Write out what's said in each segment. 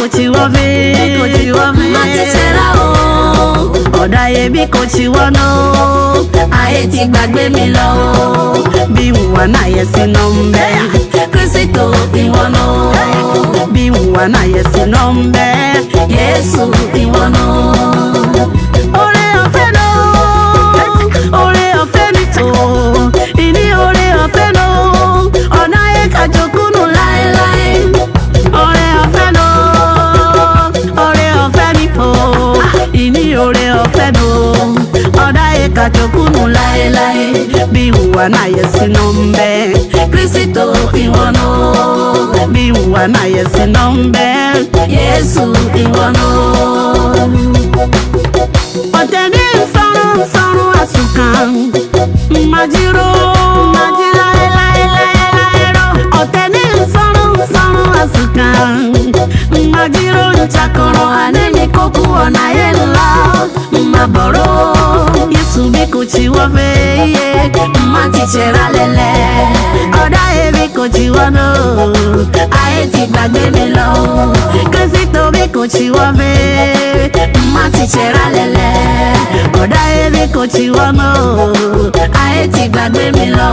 chiwove Matitera o Oda ye biko chiwano Aye ti gbàgbé mi lọ Bi wana yesi nombe Kristo iwono Bi wana yesi nombe Yesu iwono Ore ofeno Ore ofenito Ini ore ofeno Ona ye kajokunu Lai lai Ore ofeno Ore ofenifo Ini ore ofeno Ona ye kajokunu lai lai Bi wana yesi nombe Kristo iwono Bi wana yesi nombe Yesu iwono Oteni mfano asukan Majiro Oteni mfano asukan Majiro nchakoro Aneni koku ona yela Maboro Yesu biko chiwave Matitera lele Oda e biko chiwano Aye ti gbàgbé mi lọ Kristo biko chiwave Matitera lele Oda e biko chiwano Aye ti gbàgbé mi lọ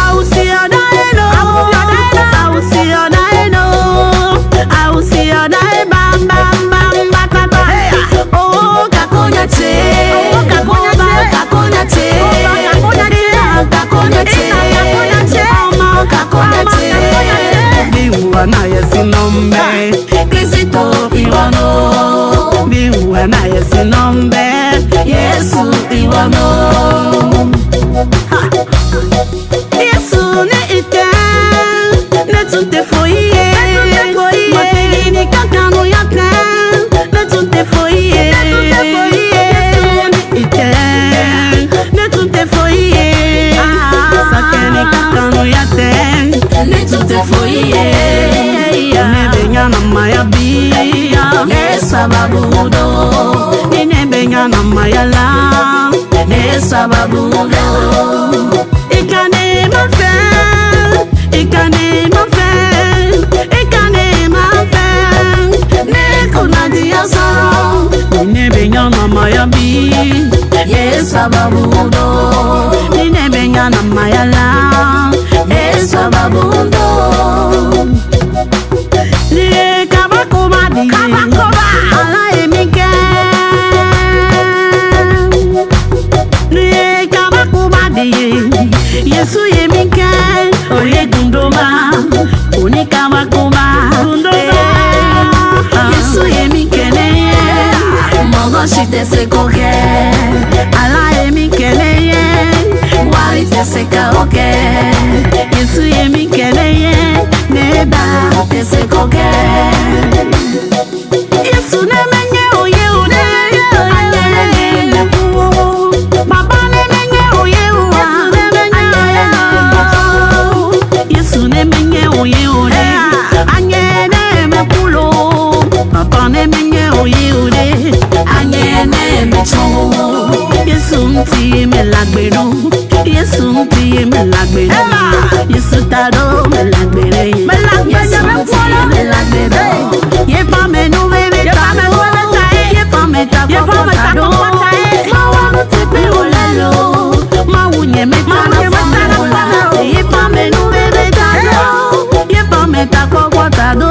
Ausi oda eno Ausi oda eno Ausi oda e bam bam bam batata Oh Kakonya che Kakonya che Kakonya che Kakonya che Bi wana yesi nombe Kristo iwono Bi wana yesi nombe Yesu iwono Yesu ne ite Ne tunte foye Mategi ni kakano yate Ne tunte foye Yesu ne ite Ne tunte foye Sakeni kakano yate Ne tute foye Ne benya na maya bi Ne sababu do Ne benya na maya la Ne sababu do Ikane ma fe Ikane ma fe Ikane ma fe Ne kuna dia soro Ne benya na maya bi Ne sababu do Ne benya na maya la Ne sababu do Ne kabakoma di Ala emike Ne kabakoma di Yesu yemike Oye gundoma Oni kabakoma Yesu yemike ne Mogo shite se koke Ala emike ne Wali te se ka oke Yesu yemike ne Te se koke Yesu ne menye oye ode Baba ne menye oye ode Yesu ne menye oye ode Anye ne mekulo Papa ne menye oye ode Anye ne me chongo Yesu mti me lagbero Yesu mti me lagbero Yesu tado me lagbere Yesu mti me lagbero Ye pa me nou bebe tado Ye pa me tako tado Ma wanu tepe olelo Ma unye me tado Ye pa me nou bebe tado Ye pa me tako tado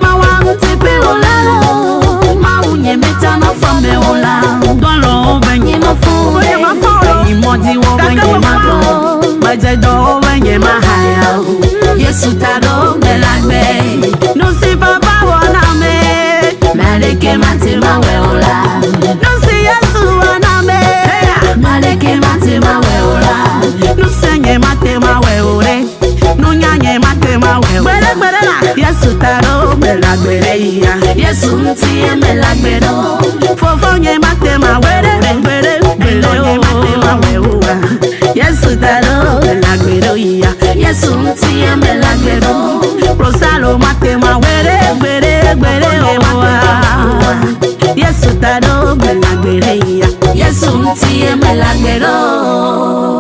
Ma wanu tepe olelo Ma unye me tano fame ola Dolo benye ma fo Imodi wo benye ma go Baje do benye ma haya Yesu tado me lagbe No si papa wana me Maleke mati mawe ola No si Yesu wana me Maleke mati mawe ola No senye mate ma we ore No nyanye mate ma we ore Yesu taro me la ya Yesu mti me lagbero Fofo nye mate ma we ore Elo nye mate ma we ora Yesu taro me la ya Yesu mti me lagbero Rosalo mate ma we ore Yesu mti me lagbero